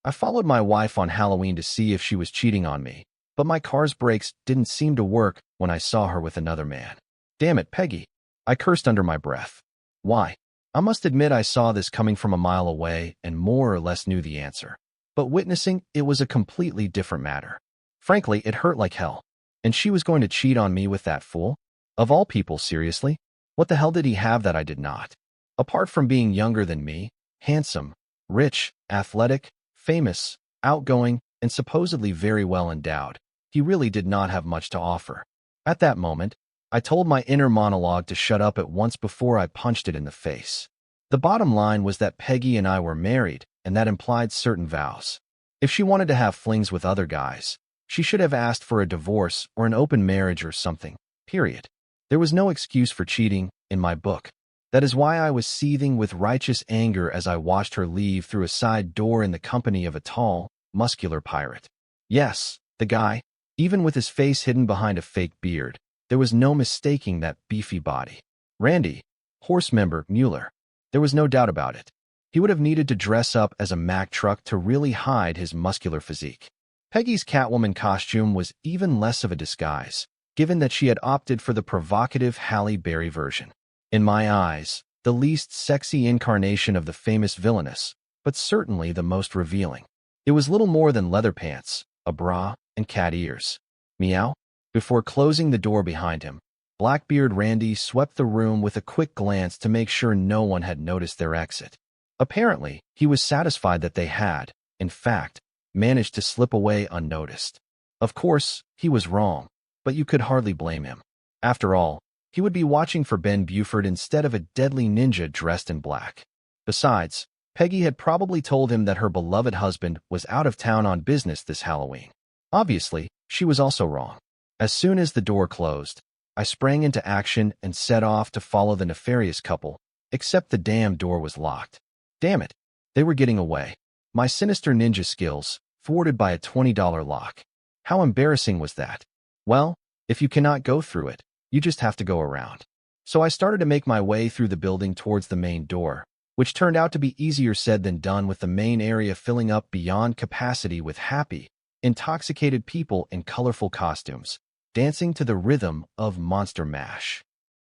I followed my wife on Halloween to see if she was cheating on me, but my car's brakes didn't seem to work when I saw her with another man. Damn it, Peggy. I cursed under my breath. Why? I must admit I saw this coming from a mile away and more or less knew the answer. But witnessing it was a completely different matter. Frankly, it hurt like hell. And she was going to cheat on me with that fool? Of all people, seriously? What the hell did he have that I did not? Apart from being younger than me, handsome, rich, athletic, famous, outgoing, and supposedly very well endowed, he really did not have much to offer. At that moment, I told my inner monologue to shut up at once before I punched it in the face. The bottom line was that Peggy and I were married, and that implied certain vows. If she wanted to have flings with other guys, she should have asked for a divorce or an open marriage or something, period. There was no excuse for cheating, in my book. That is why I was seething with righteous anger as I watched her leave through a side door in the company of a tall, muscular pirate. Yes, the guy, even with his face hidden behind a fake beard, there was no mistaking that beefy body. Randy, horse member Mueller. There was no doubt about it. He would have needed to dress up as a Mack truck to really hide his muscular physique. Peggy's Catwoman costume was even less of a disguise, given that she had opted for the provocative Halle Berry version. In my eyes, the least sexy incarnation of the famous villainess, but certainly the most revealing. It was little more than leather pants, a bra, and cat ears. Meow? Before closing the door behind him, Blackbeard Randy swept the room with a quick glance to make sure no one had noticed their exit. Apparently, he was satisfied that they had, in fact, managed to slip away unnoticed. Of course, he was wrong, but you could hardly blame him. After all, he would be watching for Ben Buford instead of a deadly ninja dressed in black. Besides, Peggy had probably told him that her beloved husband was out of town on business this Halloween. Obviously, she was also wrong. As soon as the door closed, I sprang into action and set off to follow the nefarious couple, except the damn door was locked. Damn it, they were getting away. My sinister ninja skills, thwarted by a $20 lock. How embarrassing was that? Well, if you cannot go through it, you just have to go around. So I started to make my way through the building towards the main door, which turned out to be easier said than done with the main area filling up beyond capacity with happy, intoxicated people in colorful costumes, dancing to the rhythm of Monster Mash.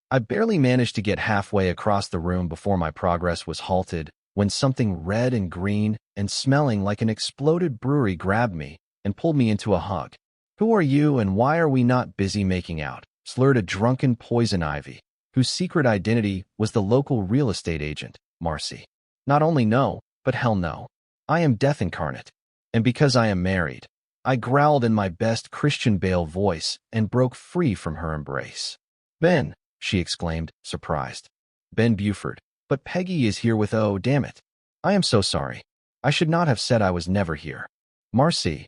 I barely managed to get halfway across the room before my progress was halted when something red and green and smelling like an exploded brewery grabbed me and pulled me into a hug. "Who are you and why are we not busy making out?" slurred a drunken Poison Ivy, whose secret identity was the local real estate agent, Marcy. Not only no, but hell no. I am death incarnate. And because I am married, I growled in my best Christian Bale voice and broke free from her embrace. "Ben," she exclaimed, surprised. "Ben Buford. But Peggy is here with oh, damn it. I am so sorry. I should not have said I was never here." "Marcy,"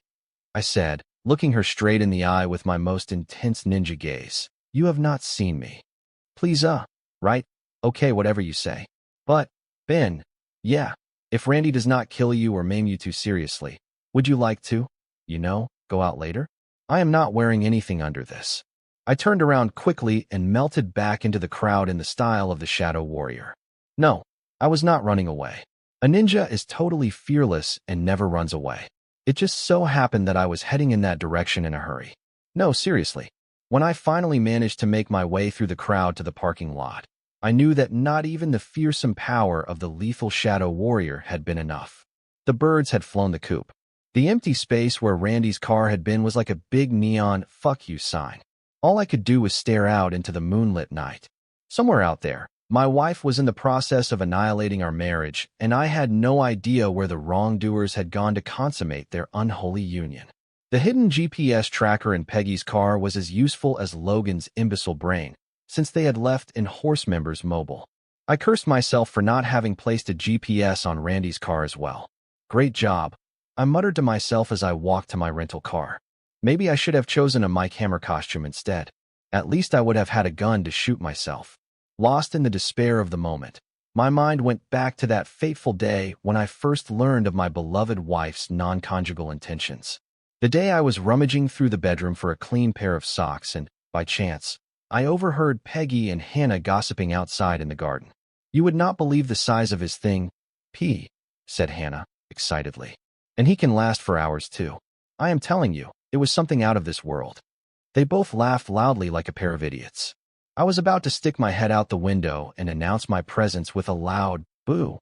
I said, looking her straight in the eye with my most intense ninja gaze. "You have not seen me." "Please, right? Okay, whatever you say." "But, Ben, yeah, if Randy does not kill you or maim you too seriously, would you like to, go out later? I am not wearing anything under this." I turned around quickly and melted back into the crowd in the style of the Shadow Warrior. No, I was not running away. A ninja is totally fearless and never runs away. It just so happened that I was heading in that direction in a hurry. No, seriously. When I finally managed to make my way through the crowd to the parking lot, I knew that not even the fearsome power of the lethal Shadow Warrior had been enough. The birds had flown the coop. The empty space where Randy's car had been was like a big neon "fuck you" sign. All I could do was stare out into the moonlit night. Somewhere out there, my wife was in the process of annihilating our marriage, and I had no idea where the wrongdoers had gone to consummate their unholy union. The hidden GPS tracker in Peggy's car was as useful as Logan's imbecile brain, since they had left in Horse Member's mobile. I cursed myself for not having placed a GPS on Randy's car as well. Great job, I muttered to myself as I walked to my rental car. Maybe I should have chosen a Mike Hammer costume instead. At least I would have had a gun to shoot myself. Lost in the despair of the moment, my mind went back to that fateful day when I first learned of my beloved wife's non-conjugal intentions. The day I was rummaging through the bedroom for a clean pair of socks and, by chance, I overheard Peggy and Hannah gossiping outside in the garden. "You would not believe the size of his thing, P," said Hannah, excitedly. And he can last for hours too. I am telling you, it was something out of this world. They both laughed loudly like a pair of idiots. I was about to stick my head out the window and announce my presence with a loud boo.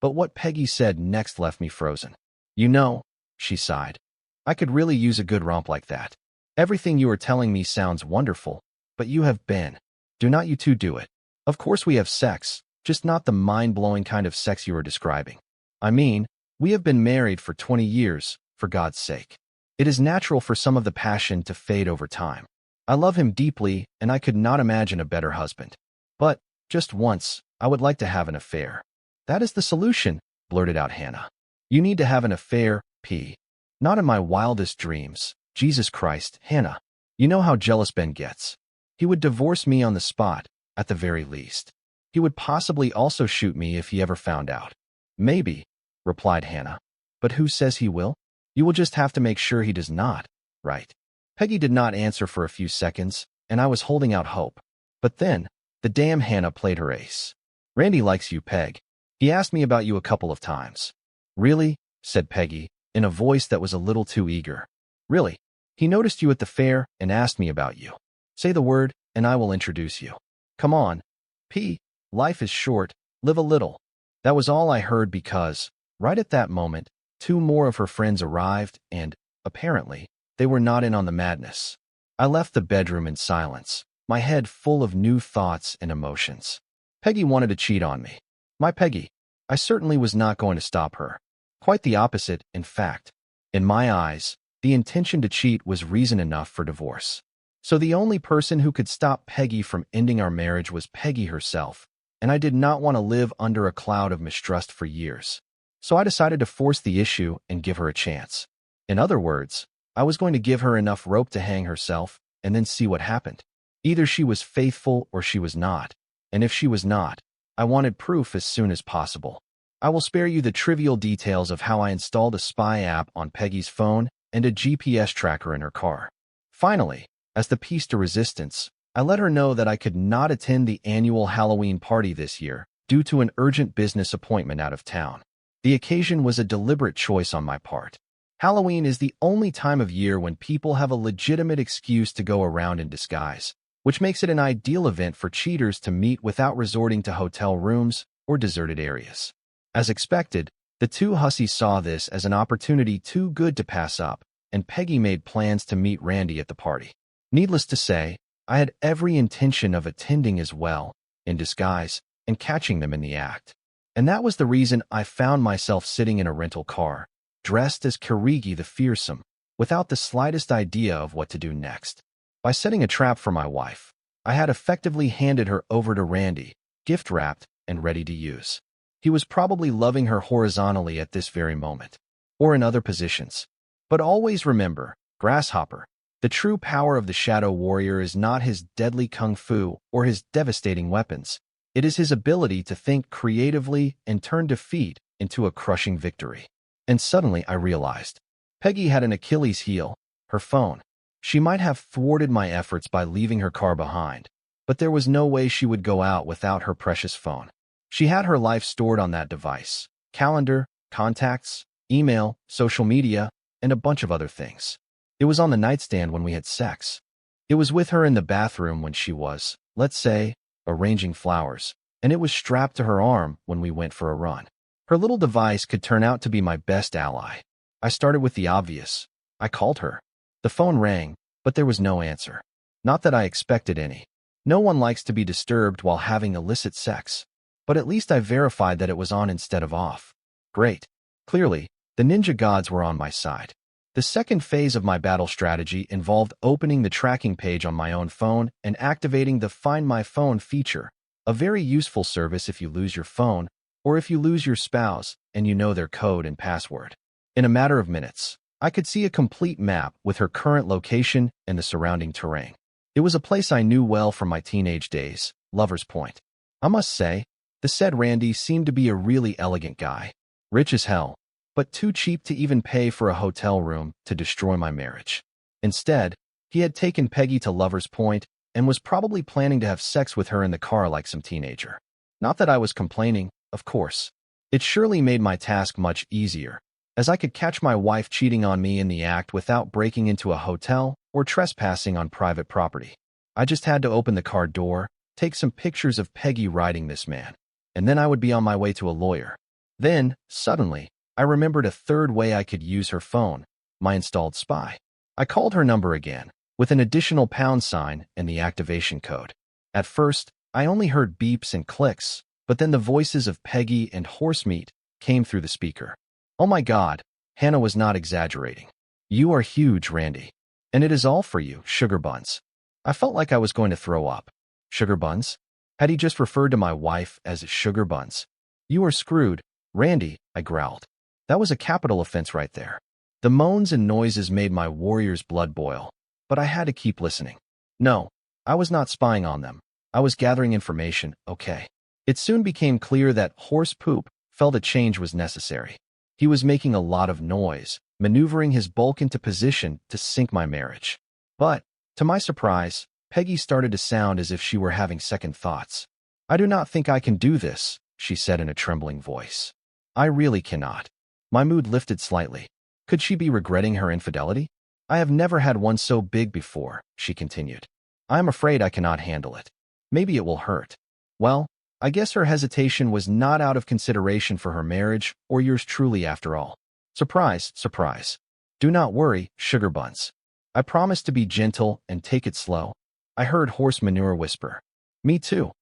But what Peggy said next left me frozen. You know, she sighed, I could really use a good romp like that. Everything you are telling me sounds wonderful, but you have been. Do not you two do it. Of course we have sex, just not the mind-blowing kind of sex you are describing. I mean, we have been married for 20 years, for God's sake. It is natural for some of the passion to fade over time. I love him deeply, and I could not imagine a better husband. But, just once, I would like to have an affair. That is the solution, blurted out Hannah. You need to have an affair, P. Not in my wildest dreams. Jesus Christ, Hannah. You know how jealous Ben gets. He would divorce me on the spot, at the very least. He would possibly also shoot me if he ever found out. Maybe, replied Hannah. But who says he will? You will just have to make sure he does not, right? Peggy did not answer for a few seconds, and I was holding out hope. But then, the damn Hannah played her ace. Randy likes you, Peg. He asked me about you a couple of times. Really? Said Peggy, in a voice that was a little too eager. Really? He noticed you at the fair and asked me about you. Say the word, and I will introduce you. Come on. P. Life is short, live a little. That was all I heard because, right at that moment, 2 more of her friends arrived and, apparently, they were not in on the madness. I left the bedroom in silence, my head full of new thoughts and emotions. Peggy wanted to cheat on me. My Peggy. I certainly was not going to stop her. Quite the opposite, in fact. In my eyes, the intention to cheat was reason enough for divorce. So the only person who could stop Peggy from ending our marriage was Peggy herself, and I did not want to live under a cloud of mistrust for years. So I decided to force the issue and give her a chance. In other words, I was going to give her enough rope to hang herself and then see what happened. Either she was faithful or she was not, and if she was not, I wanted proof as soon as possible. I will spare you the trivial details of how I installed a spy app on Peggy's phone and a GPS tracker in her car. Finally, as the piece de resistance, I let her know that I could not attend the annual Halloween party this year due to an urgent business appointment out of town. The occasion was a deliberate choice on my part. Halloween is the only time of year when people have a legitimate excuse to go around in disguise, which makes it an ideal event for cheaters to meet without resorting to hotel rooms or deserted areas. As expected, the 2 hussies saw this as an opportunity too good to pass up, and Peggy made plans to meet Randy at the party. Needless to say, I had every intention of attending as well, in disguise, and catching them in the act. And that was the reason I found myself sitting in a rental car, dressed as Kirigi the Fearsome, without the slightest idea of what to do next. By setting a trap for my wife, I had effectively handed her over to Randy, gift-wrapped and ready to use. He was probably loving her horizontally at this very moment, or in other positions. But always remember, Grasshopper, the true power of the Shadow Warrior is not his deadly kung fu or his devastating weapons. It is his ability to think creatively and turn defeat into a crushing victory. And suddenly I realized, Peggy had an Achilles heel, her phone. She might have thwarted my efforts by leaving her car behind, but there was no way she would go out without her precious phone. She had her life stored on that device: calendar, contacts, email, social media, and a bunch of other things. It was on the nightstand when we had sex. It was with her in the bathroom when she was, let's say, arranging flowers, and it was strapped to her arm when we went for a run. Her little device could turn out to be my best ally. I started with the obvious. I called her. The phone rang, but there was no answer. Not that I expected any. No one likes to be disturbed while having illicit sex. But at least I verified that it was on instead of off. Great. Clearly, the ninja gods were on my side. The second phase of my battle strategy involved opening the tracking page on my own phone and activating the Find My Phone feature, a very useful service if you lose your phone or if you lose your spouse and you know their code and password. In a matter of minutes, I could see a complete map with her current location and the surrounding terrain. It was a place I knew well from my teenage days, Lover's Point. I must say, the said Randy seemed to be a really elegant guy, rich as hell, but too cheap to even pay for a hotel room to destroy my marriage. Instead, he had taken Peggy to Lover's Point and was probably planning to have sex with her in the car like some teenager. Not that I was complaining, of course. It surely made my task much easier, as I could catch my wife cheating on me in the act without breaking into a hotel or trespassing on private property. I just had to open the car door, take some pictures of Peggy riding this man, and then I would be on my way to a lawyer. Then, suddenly, I remembered a third way I could use her phone, my installed spy. I called her number again, with an additional pound sign and the activation code. At first, I only heard beeps and clicks, but then the voices of Peggy and Horsemeat came through the speaker. Oh my God, Hannah was not exaggerating. You are huge, Randy. And it is all for you, Sugar Buns. I felt like I was going to throw up. Sugar Buns? Had he just referred to my wife as Sugar Buns? You are screwed, Randy, I growled. That was a capital offense right there. The moans and noises made my warrior's blood boil, but I had to keep listening. No, I was not spying on them. I was gathering information, okay. It soon became clear that Horse Poop felt a change was necessary. He was making a lot of noise, maneuvering his bulk into position to sink my marriage. But, to my surprise, Peggy started to sound as if she were having second thoughts. I do not think I can do this, she said in a trembling voice. I really cannot. My mood lifted slightly. Could she be regretting her infidelity? I have never had one so big before, she continued. I am afraid I cannot handle it. Maybe it will hurt. Well, I guess her hesitation was not out of consideration for her marriage or yours truly after all. Surprise, surprise. Do not worry, Sugar Buns. I promise to be gentle and take it slow. I heard Horse Manure whisper. Me too.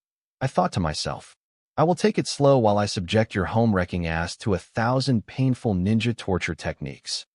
I thought to myself. I will take it slow while I subject your home-wrecking ass to 1,000 painful ninja torture techniques.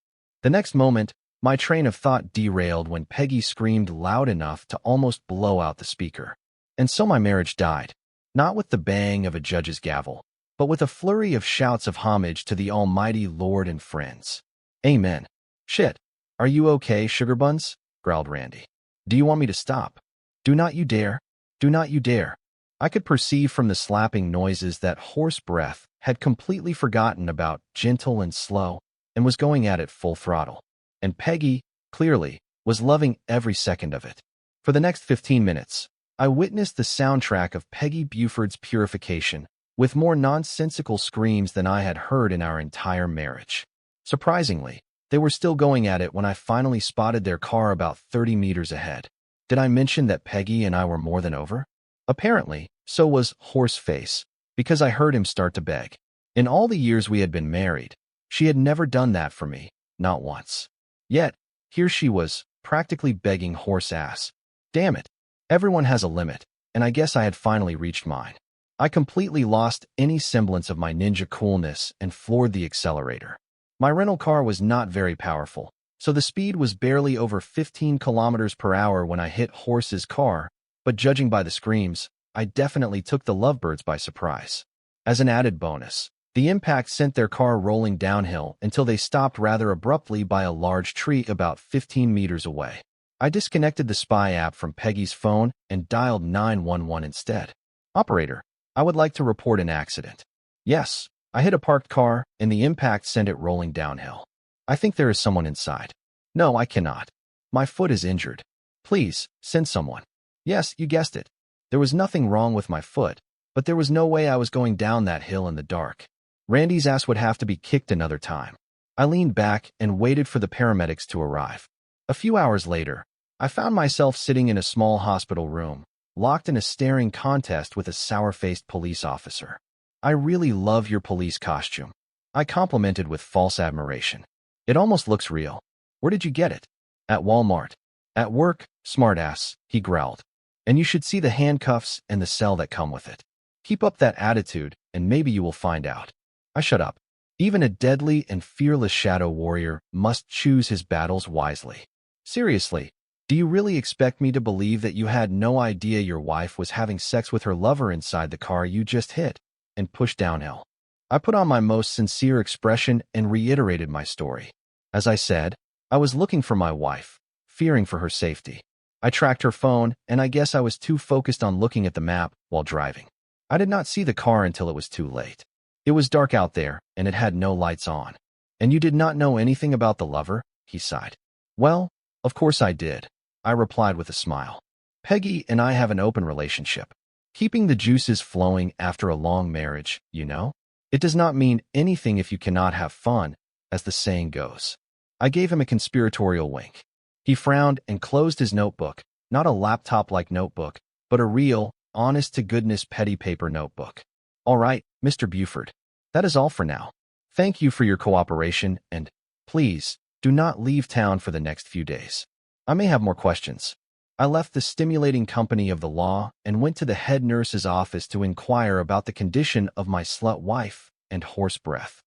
The next moment, my train of thought derailed when Peggy screamed loud enough to almost blow out the speaker. And so my marriage died. Not with the bang of a judge's gavel, but with a flurry of shouts of homage to the almighty Lord and friends. Amen. Shit. Are you okay, Sugar Buns? Growled Randy. Do you want me to stop? Do not you dare. Do not you dare. I could perceive from the slapping noises that Horse Breath had completely forgotten about gentle and slow and was going at it full throttle. And Peggy, clearly, was loving every second of it. For the next 15 minutes, I witnessed the soundtrack of Peggy Buford's purification, with more nonsensical screams than I had heard in our entire marriage. Surprisingly, they were still going at it when I finally spotted their car about 30 meters ahead. Did I mention that Peggy and I were more than over? Apparently, so was Horseface, because I heard him start to beg. In all the years we had been married, she had never done that for me, not once. Yet, here she was, practically begging horse ass. Damn it. Everyone has a limit, and I guess I had finally reached mine. I completely lost any semblance of my ninja coolness and floored the accelerator. My rental car was not very powerful, so the speed was barely over 15 kilometers per hour when I hit Horse's car, but judging by the screams, I definitely took the lovebirds by surprise. As an added bonus, the impact sent their car rolling downhill until they stopped rather abruptly by a large tree about 15 meters away. I disconnected the spy app from Peggy's phone and dialed 911 instead. Operator, I would like to report an accident. Yes, I hit a parked car, and the impact sent it rolling downhill. I think there is someone inside. No, I cannot. My foot is injured. Please, send someone. Yes, you guessed it. There was nothing wrong with my foot, but there was no way I was going down that hill in the dark. Randy's ass would have to be kicked another time. I leaned back and waited for the paramedics to arrive. A few hours later, I found myself sitting in a small hospital room, locked in a staring contest with a sour-faced police officer. I really love your police costume. I complimented with false admiration. It almost looks real. Where did you get it? At Walmart. At work, smartass, he growled. And you should see the handcuffs and the cell that come with it. Keep up that attitude, and maybe you will find out. I shut up. Even a deadly and fearless shadow warrior must choose his battles wisely. Seriously, do you really expect me to believe that you had no idea your wife was having sex with her lover inside the car you just hit and pushed downhill? I put on my most sincere expression and reiterated my story. As I said, I was looking for my wife, fearing for her safety. I tracked her phone, and I guess I was too focused on looking at the map while driving. I did not see the car until it was too late. It was dark out there, and it had no lights on. And you did not know anything about the lover? He sighed. Well, of course I did, I replied with a smile. Peggy and I have an open relationship. Keeping the juices flowing after a long marriage, you know? It does not mean anything if you cannot have fun as the saying goes. I gave him a conspiratorial wink. He frowned and closed his notebook, not a laptop-like notebook, but a real, honest-to-goodness petty paper notebook. All right, Mr. Buford. That is all for now. Thank you for your cooperation and, please, do not leave town for the next few days. I may have more questions. I left the stimulating company of the law and went to the head nurse's office to inquire about the condition of my slut wife and horse breath.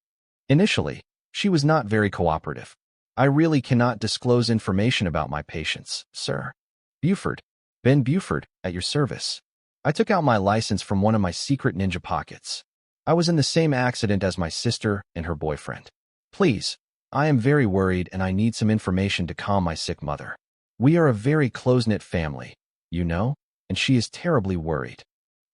Initially, she was not very cooperative. I really cannot disclose information about my patients, sir. Buford. Ben Buford, at your service. I took out my license from one of my secret ninja pockets. I was in the same accident as my sister and her boyfriend. Please, I am very worried and I need some information to calm my sick mother. We are a very close-knit family, you know, and she is terribly worried.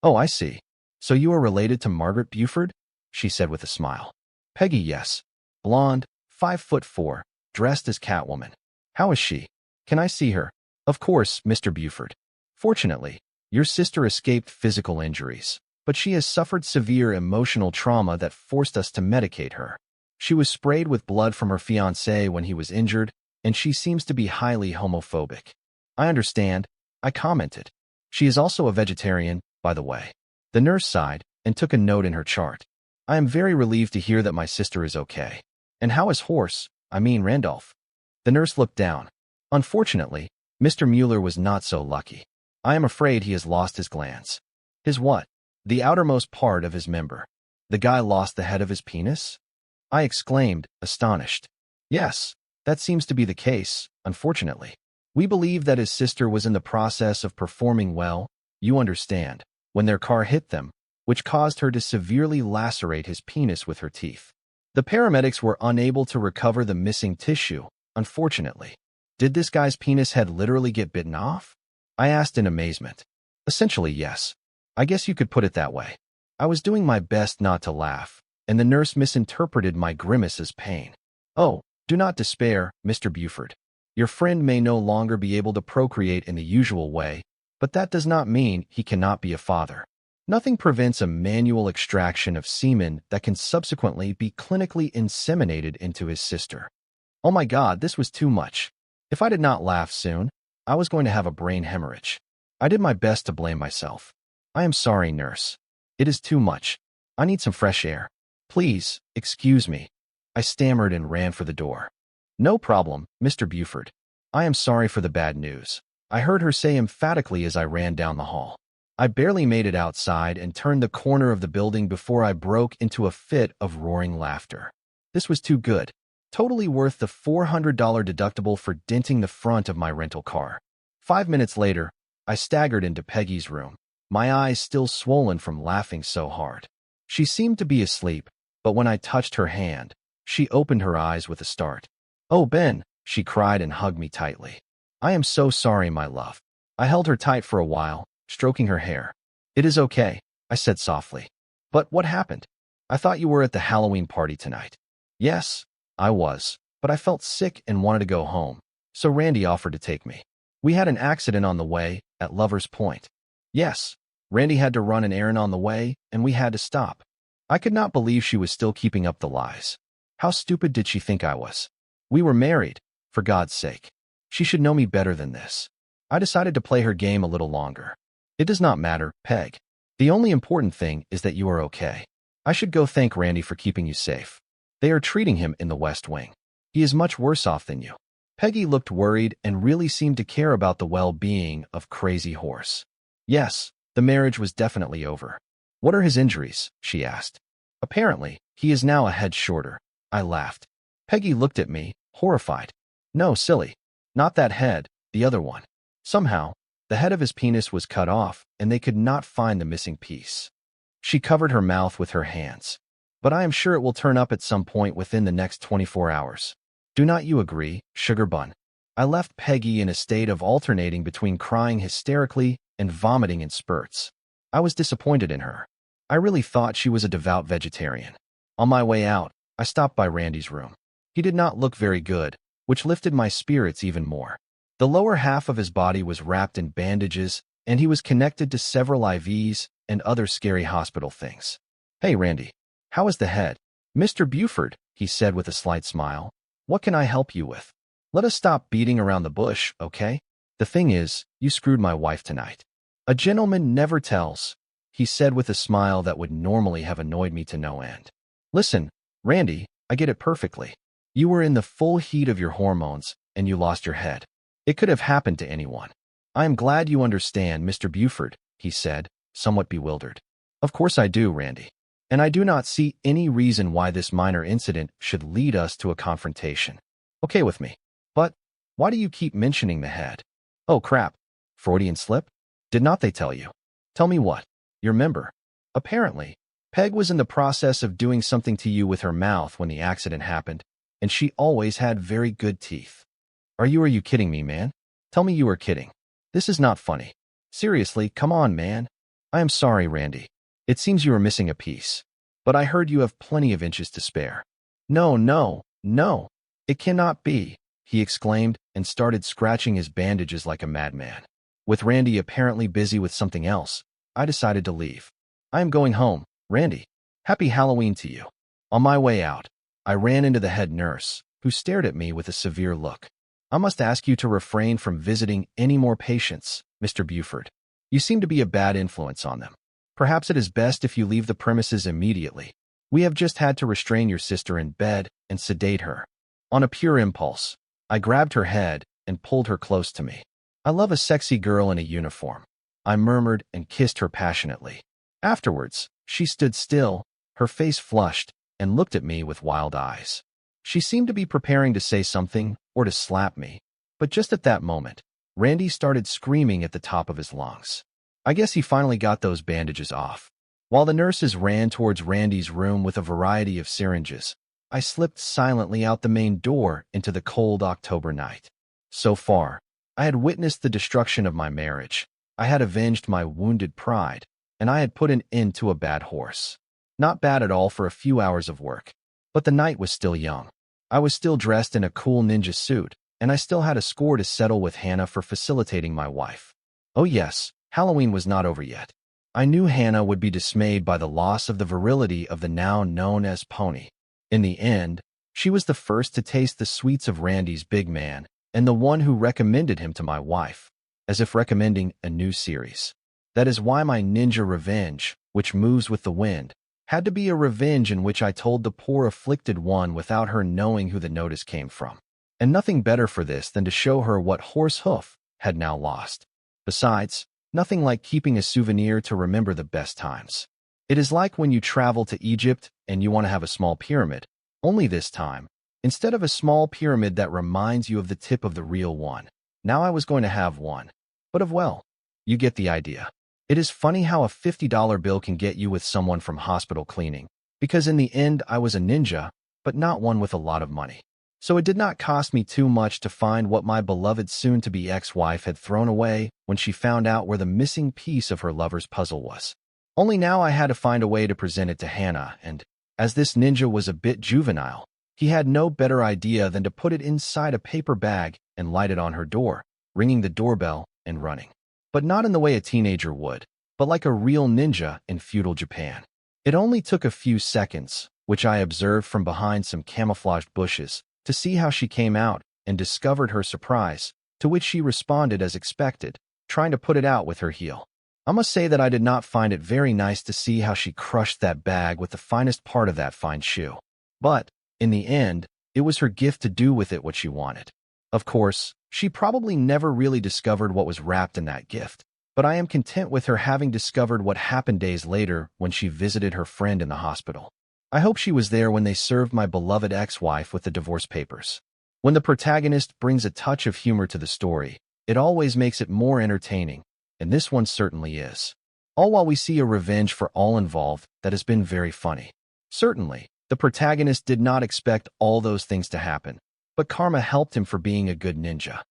Oh, I see. So you are related to Margaret Buford? She said with a smile. Peggy, yes. Blonde, 5'4", dressed as Catwoman. How is she? Can I see her? Of course, Mr. Buford. Fortunately, your sister escaped physical injuries, but she has suffered severe emotional trauma that forced us to medicate her. She was sprayed with blood from her fiancé when he was injured, and she seems to be highly homophobic. I understand, I commented. She is also a vegetarian, by the way. The nurse sighed and took a note in her chart. I am very relieved to hear that my sister is okay. And how is Randolph? The nurse looked down. Unfortunately, Mr. Mueller was not so lucky. I am afraid he has lost his glands. His what? The outermost part of his member. The guy lost the head of his penis? I exclaimed, astonished. Yes, that seems to be the case, unfortunately. We believe that his sister was in the process of performing well, you understand, when their car hit them, which caused her to severely lacerate his penis with her teeth. The paramedics were unable to recover the missing tissue, unfortunately. Did this guy's penis head literally get bitten off? I asked in amazement. Essentially, yes. I guess you could put it that way. I was doing my best not to laugh, and the nurse misinterpreted my grimace as pain. Oh, do not despair, Mr. Buford. Your friend may no longer be able to procreate in the usual way, but that does not mean he cannot be a father. Nothing prevents a manual extraction of semen that can subsequently be clinically inseminated into his sister. Oh my God, this was too much. If I did not laugh soon, I was going to have a brain hemorrhage. I did my best to blame myself. I am sorry, nurse. It is too much. I need some fresh air. Please, excuse me. I stammered and ran for the door. No problem, Mr. Buford. I am sorry for the bad news. I heard her say emphatically as I ran down the hall. I barely made it outside and turned the corner of the building before I broke into a fit of roaring laughter. This was too good. Totally worth the $400 deductible for denting the front of my rental car. 5 minutes later, I staggered into Peggy's room, my eyes still swollen from laughing so hard. She seemed to be asleep, but when I touched her hand, she opened her eyes with a start. Oh, Ben, she cried and hugged me tightly. I am so sorry, my love. I held her tight for a while, stroking her hair. It is okay, I said softly. But what happened? I thought you were at the Halloween party tonight. Yes, I was, but I felt sick and wanted to go home, so Randy offered to take me. We had an accident on the way, at Lover's Point. Yes, Randy had to run an errand on the way, and we had to stop. I could not believe she was still keeping up the lies. How stupid did she think I was? We were married, for God's sake. She should know me better than this. I decided to play her game a little longer. It does not matter, Peg. The only important thing is that you are okay. I should go thank Randy for keeping you safe. They are treating him in the West Wing. He is much worse off than you. Peggy looked worried and really seemed to care about the well-being of Crazy Horse. Yes, the marriage was definitely over. What are his injuries? She asked. Apparently, he is now a head shorter. I laughed. Peggy looked at me, horrified. No, silly. Not that head, the other one. Somehow, the head of his penis was cut off, and they could not find the missing piece. She covered her mouth with her hands. But I am sure it will turn up at some point within the next 24 hours. Do not you agree, Sugar Bun? I left Peggy in a state of alternating between crying hysterically and vomiting in spurts. I was disappointed in her. I really thought she was a devout vegetarian. On my way out, I stopped by Randy's room. He did not look very good, which lifted my spirits even more. The lower half of his body was wrapped in bandages, and he was connected to several IVs and other scary hospital things. Hey, Randy. How is the head? Mr. Buford, he said with a slight smile, what can I help you with? Let us stop beating around the bush, okay? The thing is, you screwed my wife tonight. A gentleman never tells, he said with a smile that would normally have annoyed me to no end. Listen, Randy, I get it perfectly. You were in the full heat of your hormones, and you lost your head. It could have happened to anyone. I am glad you understand, Mr. Buford, he said, somewhat bewildered. Of course I do, Randy. And I do not see any reason why this minor incident should lead us to a confrontation. Okay with me. But why do you keep mentioning the head? Oh, crap. Freudian slip? Did not they tell you? Tell me what. You remember? Apparently, Peg was in the process of doing something to you with her mouth when the accident happened, and she always had very good teeth. Are you kidding me, man? Tell me you are kidding. This is not funny. Seriously, come on, man. I am sorry, Randy. It seems you are missing a piece. But I heard you have plenty of inches to spare. No, no, no. It cannot be, he exclaimed and started scratching his bandages like a madman. With Randy apparently busy with something else, I decided to leave. I am going home, Randy. Happy Halloween to you. On my way out, I ran into the head nurse, who stared at me with a severe look. I must ask you to refrain from visiting any more patients, Mr. Buford. You seem to be a bad influence on them. Perhaps it is best if you leave the premises immediately. We have just had to restrain your sister in bed and sedate her. On a pure impulse, I grabbed her head and pulled her close to me. I love a sexy girl in a uniform, I murmured and kissed her passionately. Afterwards, she stood still, her face flushed, and looked at me with wild eyes. She seemed to be preparing to say something or to slap me, but just at that moment, Randy started screaming at the top of his lungs. I guess he finally got those bandages off. While the nurses ran towards Randy's room with a variety of syringes, I slipped silently out the main door into the cold October night. So far, I had witnessed the destruction of my marriage. I had avenged my wounded pride, and I had put an end to a bad horse. Not bad at all for a few hours of work. But the night was still young. I was still dressed in a cool ninja suit, and I still had a score to settle with Hannah for facilitating my wife. Oh yes, Halloween was not over yet. I knew Hannah would be dismayed by the loss of the virility of the now known as Pony. In the end, she was the first to taste the sweets of Randy's big man, and the one who recommended him to my wife, as if recommending a new series. That is why my ninja revenge, which moves with the wind, had to be a revenge in which I told the poor afflicted one without her knowing who the notice came from. And nothing better for this than to show her what Horse Hoof had now lost. Besides, nothing like keeping a souvenir to remember the best times. It is like when you travel to Egypt and you want to have a small pyramid, only this time, instead of a small pyramid that reminds you of the tip of the real one, now I was going to have one. But well, you get the idea. It is funny how a $50 bill can get you with someone from hospital cleaning, because in the end I was a ninja, but not one with a lot of money. So it did not cost me too much to find what my beloved soon-to-be ex-wife had thrown away when she found out where the missing piece of her lover's puzzle was. Only now I had to find a way to present it to Hannah, and, as this ninja was a bit juvenile, he had no better idea than to put it inside a paper bag and light it on her door, ringing the doorbell and running. But not in the way a teenager would, but like a real ninja in feudal Japan. It only took a few seconds, which I observed from behind some camouflaged bushes, to see how she came out and discovered her surprise, to which she responded as expected, trying to put it out with her heel. I must say that I did not find it very nice to see how she crushed that bag with the finest part of that fine shoe. But, in the end, it was her gift to do with it what she wanted. Of course, she probably never really discovered what was wrapped in that gift, but I am content with her having discovered what happened days later when she visited her friend in the hospital. I hope she was there when they served my beloved ex-wife with the divorce papers. When the protagonist brings a touch of humor to the story, it always makes it more entertaining, and this one certainly is. All while we see a revenge for all involved that has been very funny. Certainly, the protagonist did not expect all those things to happen, but karma helped him for being a good ninja.